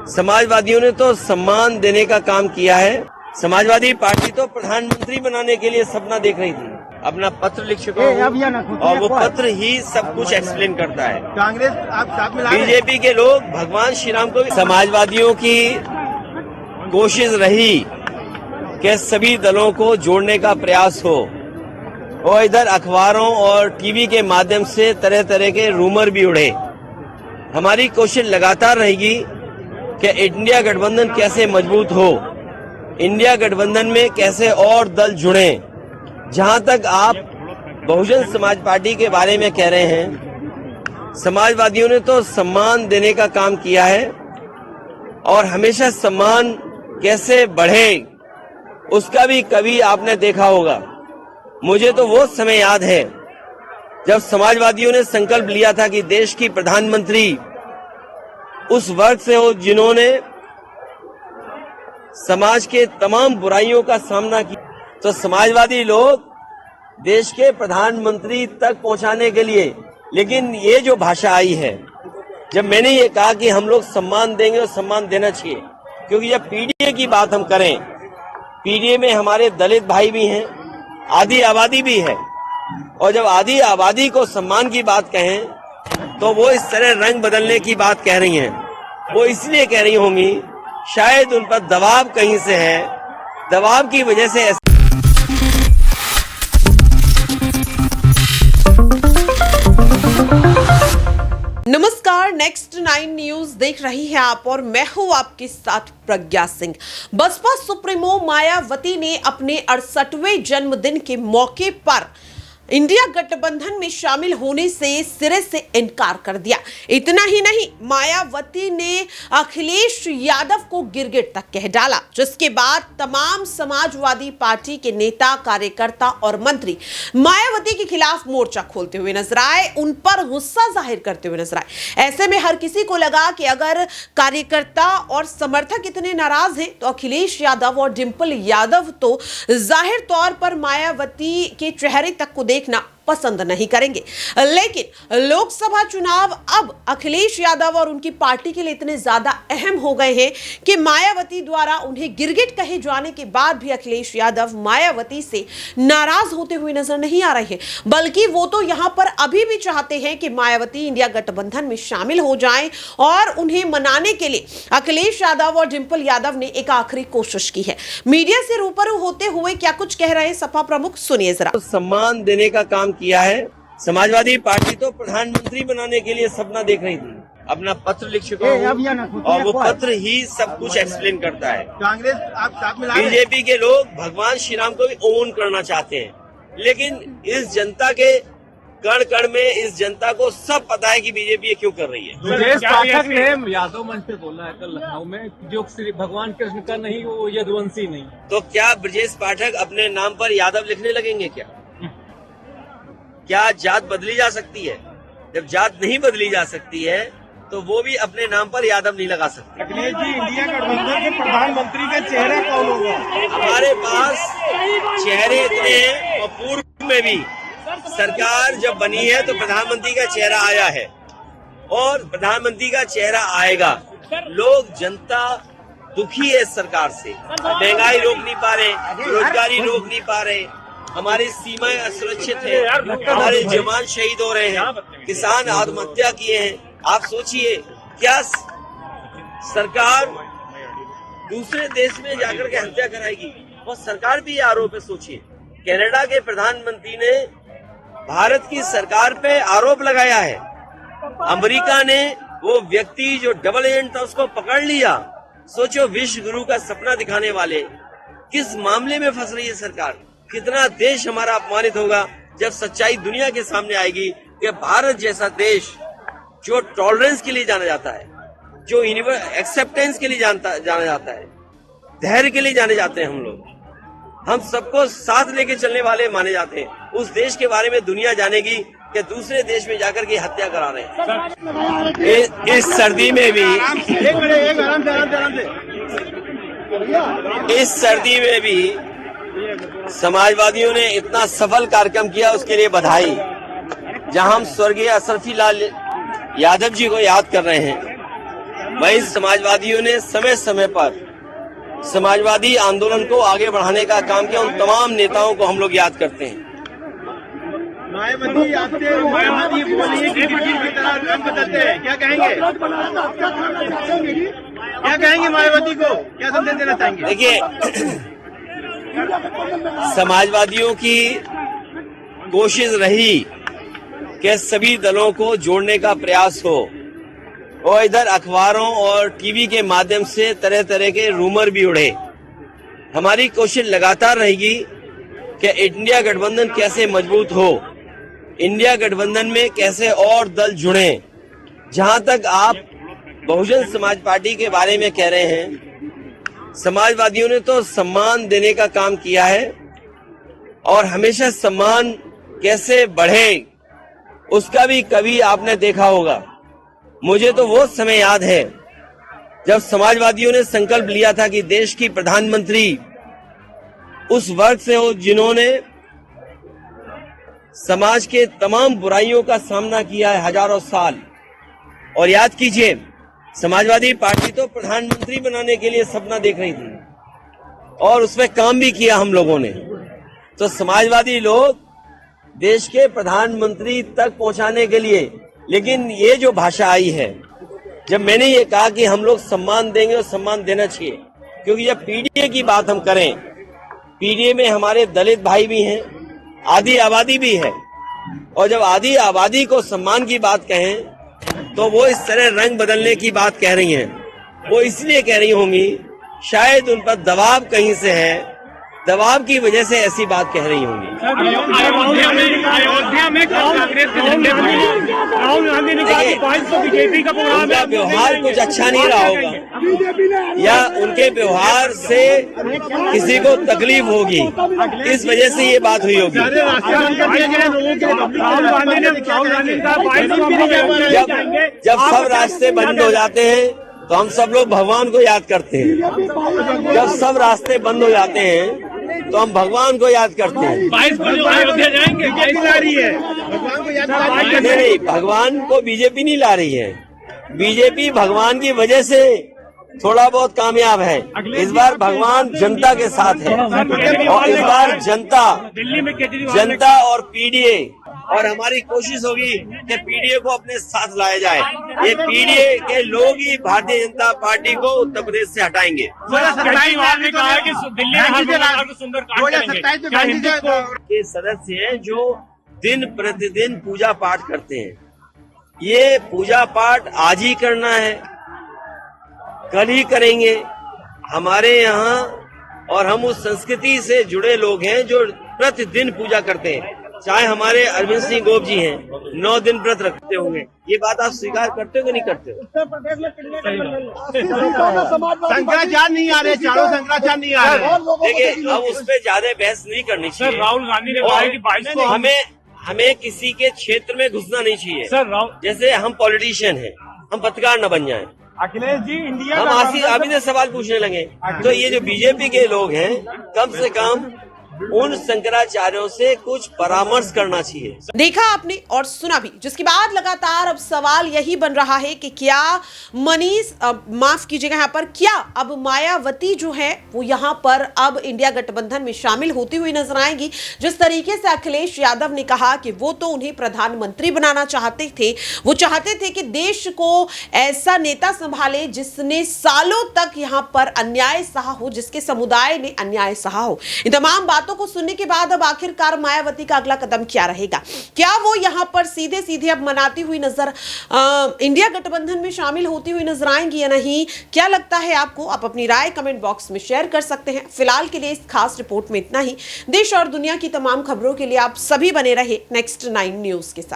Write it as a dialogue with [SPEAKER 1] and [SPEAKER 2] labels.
[SPEAKER 1] समाजवादियों ने तो सम्मान देने का काम किया है। समाजवादी पार्टी तो प्रधानमंत्री बनाने के लिए सपना देख रही थी। अपना पत्र लिख चुका हूँ और वो पत्र ही सब कुछ एक्सप्लेन करता है।
[SPEAKER 2] कांग्रेस आप साथ में
[SPEAKER 1] बीजेपी के लोग भगवान श्री राम को भी समाजवादियों की कोशिश रही कि सभी दलों को जोड़ने का प्रयास हो और इधर अखबारों और टीवी के माध्यम से तरह तरह के रूमर भी उड़े। हमारी कोशिश लगातार रहेगी कि इंडिया गठबंधन कैसे मजबूत हो, इंडिया गठबंधन में कैसे और दल जुड़े। जहां तक आप बहुजन समाज पार्टी के बारे में कह रहे हैं, समाजवादियों ने तो सम्मान देने का काम किया है और हमेशा सम्मान कैसे बढ़े उसका भी कभी आपने देखा होगा। मुझे तो वो समय याद है जब समाजवादियों ने संकल्प लिया था कि देश की प्रधानमंत्री उस वर्ग से हो जिन्होंने समाज के तमाम बुराइयों का सामना किया। तो समाजवादी लोग देश के प्रधानमंत्री तक पहुंचाने के लिए, लेकिन ये जो भाषा आई है, जब मैंने ये कहा कि हम लोग सम्मान देंगे और सम्मान देना चाहिए, क्योंकि जब पीडीए की बात हम करें, पीडीए में हमारे दलित भाई भी हैं, आधी आबादी भी है, और जब आधी आबादी को सम्मान की बात कहें तो वो इस तरह रंग बदलने की बात कह रही हैं। वो इसलिए कह रही होंगी, शायद उन पर दबाव कहीं से है, दबाव की वजह से।
[SPEAKER 3] नमस्कार, नेक्स्ट 9 न्यूज देख रही हैं आप और मैं हूं आपके साथ प्रज्ञा सिंह। बसपा सुप्रीमो मायावती ने अपने 68वें जन्मदिन के मौके पर इंडिया गठबंधन में शामिल होने से सिरे से इनकार कर दिया। इतना ही नहीं, मायावती ने अखिलेश यादव को गिरगिट तक कह डाला, जिसके बाद तमाम समाजवादी पार्टी के नेता, कार्यकर्ता और मंत्री मायावती के खिलाफ मोर्चा खोलते हुए नजर आए, उन पर गुस्सा जाहिर करते हुए नजर आए। ऐसे में हर किसी को लगा कि अगर कार्यकर्ता और समर्थक इतने नाराज हैं तो अखिलेश यादव और डिंपल यादव तो जाहिर तौर पर मायावती के चेहरे तक को देखना पसंद नहीं करेंगे। लेकिन लोकसभा चुनाव अब अखिलेश यादव और उनकी पार्टी के लिए इतने ज्यादा अहम हो गए हैं कि मायावती द्वारा उन्हें गिरगिट कहे जाने के बाद भी अखिलेश यादव मायावती से नाराज होते हुए नजर नहीं आ रहे हैं, बल्कि वो तो यहां पर अभी भी चाहते हैं कि मायावती इंडिया गठबंधन में शामिल हो जाएं और उन्हें मनाने के लिए अखिलेश यादव और डिंपल यादव ने एक आखिरी कोशिश की है। मीडिया से रूबरू होते हुए क्या कुछ कह रहे हैं सपा प्रमुख, सुनिए जरा।
[SPEAKER 1] सम्मान देने का काम किया है। समाजवादी पार्टी तो प्रधानमंत्री बनाने के लिए सपना देख रही थी। अपना पत्र लिख चुका हूँ और वो पत्र ही सब कुछ एक्सप्लेन करता है।
[SPEAKER 2] कांग्रेस आप साथ में
[SPEAKER 1] बीजेपी के लोग भगवान श्री राम को भी ओन करना चाहते हैं, लेकिन इस जनता के कण कण में इस जनता को सब पता है कि बीजेपी ये क्यों कर रही है।
[SPEAKER 4] ब्रजेश पाठक ने यादव मंच पे बोला है कल लखनऊ में, जो श्री भगवान कृष्ण का नहीं, वो यदुवंशी नहीं।
[SPEAKER 1] तो क्या ब्रजेश पाठक अपने नाम पर यादव लिखने लगेंगे? क्या जात बदली जा सकती है? जब जात नहीं बदली जा सकती है तो वो भी अपने नाम पर यादव नहीं लगा सकते।
[SPEAKER 2] अखिलेश जी, इंडिया गठबंधन के प्रधानमंत्री का चेहरा कौन होगा?
[SPEAKER 1] हमारे पास चेहरे इतने हैं और पूर्व में भी सरकार जब बनी है तो प्रधानमंत्री का चेहरा आया है और प्रधानमंत्री का चेहरा आएगा। लोग, जनता दुखी है इस सरकार से, महंगाई रोक नहीं पा रहे, बेरोजगारी रोक नहीं पा रहे, हमारी सीमाएं असुरक्षित है, हमारे जवान शहीद हो रहे हैं, किसान आत्महत्या किए हैं। आप सोचिए, क्या सरकार दूसरे देश में जाकर के हत्या कराएगी? और सरकार भी आरोप है। सोचिए, कनाडा के प्रधानमंत्री ने भारत की सरकार पे आरोप लगाया है। अमेरिका ने वो व्यक्ति जो डबल एजेंट था उसको पकड़ लिया। सोचो, विश्व गुरु का सपना दिखाने वाले किस मामले में फंस रही है सरकार। कितना देश हमारा अपमानित होगा जब सच्चाई दुनिया के सामने आएगी कि भारत जैसा देश जो टॉलरेंस के लिए जाना जाता है, जो एक्सेप्टेंस के लिए जाना जाता है, धैर्य के लिए जाने जाते हैं, हम सबको साथ लेके चलने वाले माने जाते हैं, उस देश के बारे में दुनिया जानेगी कि दूसरे देश में जाकर के हत्या करा रहे हैं। इस सर्दी में भी इस सर्दी में भी समाजवादियों ने इतना सफल कार्यक्रम किया, उसके लिए बधाई। जहां हम स्वर्गीय अशरफी लाल यादव जी को याद कर रहे हैं, वहीं समाजवादियों ने समय समय पर समाजवादी आंदोलन को आगे बढ़ाने का काम किया। उन तमाम नेताओं को हम लोग याद करते हैं।
[SPEAKER 2] मायावती आपसे मायावती बोली है कि बिजली की तरह रंग बदलते हैं, क्या कहेंगे? क्या कहेंगे मायावती को, क्या संदेश देना चाहेंगे?
[SPEAKER 1] देखिए, समाजवादियों की कोशिश रही कि सभी दलों को जोड़ने का प्रयास हो और इधर अखबारों और टीवी के माध्यम से तरह तरह के रूमर भी उड़े। हमारी कोशिश लगातार रहेगी कि इंडिया गठबंधन कैसे मजबूत हो, इंडिया गठबंधन में कैसे और दल जुड़े। जहां तक आप बहुजन समाज पार्टी के बारे में कह रहे हैं, समाजवादियों ने तो सम्मान देने का काम किया है और हमेशा सम्मान कैसे बढ़े उसका भी कभी आपने देखा होगा। मुझे तो वो समय याद है जब समाजवादियों ने संकल्प लिया था कि देश की प्रधानमंत्री उस वर्ग से हो जिन्होंने समाज के तमाम बुराइयों का सामना किया है हजारों साल। और याद कीजिए, समाजवादी पार्टी तो प्रधानमंत्री बनाने के लिए सपना देख रही थी और उसमें काम भी किया हम लोगों ने। तो समाजवादी लोग देश के प्रधानमंत्री तक पहुंचाने के लिए, लेकिन ये जो भाषा आई है, जब मैंने ये कहा कि हम लोग सम्मान देंगे और सम्मान देना चाहिए, क्योंकि जब पीडीए की बात हम करें, पीडीए में हमारे दलित भाई भी हैं, आधी आबादी भी है, और जब आधी आबादी को सम्मान की बात कहें तो वो इस तरह रंग बदलने की बात कह रही हैं। वो इसलिए कह रही होंगी, शायद उन पर दबाव कहीं से है, दबाव की वजह से ऐसी बात कह रही होंगी।
[SPEAKER 2] अयोध्या में कांग्रेस के झंडे राहुल गांधी ने कहा कि 500 बीजेपी का प्रोग्राम है,
[SPEAKER 1] उनका व्यवहार कुछ अच्छा नहीं रहा होगा या उनके व्यवहार से किसी को तकलीफ होगी, इस वजह से ये बात हुई होगी। जब सब रास्ते बंद हो जाते हैं तो हम सब लोग भगवान को याद करते हैं। जब सब रास्ते बंद हो जाते हैं तो हम भगवान को याद करते हैं।
[SPEAKER 2] 22 को जो अयोध्या जाएंगे, ला रही है भगवान को याद।
[SPEAKER 1] नहीं, भगवान को बीजेपी नहीं ला रही है। बीजेपी भगवान की वजह से थोड़ा बहुत कामयाब है। इस बार भगवान जनता के साथ है और इस बार जनता और पीडीए, और हमारी कोशिश होगी कि पीडीए को अपने साथ लाया जाए। ये पीडीए के लोग ही भारतीय जनता पार्टी को उत्तर प्रदेश से हटाएंगे। के सदस्य हैं जो दिन प्रतिदिन पूजा पाठ करते हैं। ये पूजा पाठ आज ही करना है, कल ही करेंगे। हमारे यहाँ और हम उस संस्कृति से जुड़े लोग हैं जो प्रतिदिन पूजा करते हैं। चाहे हमारे अरविंद सिंह गोप जी हैं, 9 दिन व्रत रखते होंगे। ये बात आप स्वीकार करते हो कि नहीं करते हो?
[SPEAKER 2] शंकराचार्य नहीं आ रहे, चारों शंकराचार्य नहीं आ रहे।
[SPEAKER 1] देखिए, अब उस पर ज्यादा बहस नहीं करनी चाहिए।
[SPEAKER 4] राहुल गांधी ने कहा कि 22 को
[SPEAKER 1] हमें किसी के क्षेत्र में घुसना नहीं चाहिए। जैसे हम पॉलिटिशियन हैं, हम पत्रकार न बन जाएं।
[SPEAKER 2] अखिलेश जी, इंडिया
[SPEAKER 1] हम अभी से सवाल पूछने लगे। तो ये जो बीजेपी के लोग हैं, कम से कम उन शंकराचार्यों से कुछ परामर्श करना चाहिए।
[SPEAKER 3] देखा आपने और सुना भी, जिसके बाद लगातार अब सवाल यही बन रहा है कि क्या मनीष, माफ कीजिएगा, यहाँ पर क्या अब मायावती जो है वो यहाँ पर अब इंडिया गठबंधन में शामिल होती हुई नजर आएंगी? जिस तरीके से अखिलेश यादव ने कहा कि वो तो उन्हें प्रधानमंत्री बनाना चाहते थे, वो चाहते थे कि देश को ऐसा नेता संभाले जिसने सालों तक यहाँ पर अन्याय सहा हो, जिसके समुदाय ने अन्याय सहा हो। इन तमाम बातों को सुनने के बाद अब आखिरकार मायावती का अगला कदम क्या रहेगा? क्या वो यहां पर सीधे सीधे अब मनाती हुई नजर इंडिया गठबंधन में शामिल होती हुई नजर आएंगी या नहीं? क्या लगता है आपको? आप अपनी राय कमेंट बॉक्स में शेयर कर सकते हैं। फिलहाल के लिए इस खास रिपोर्ट में इतना ही। देश और दुनिया की तमाम खबरों के लिए आप सभी बने रहे नेक्स्ट 9 न्यूज के साथ।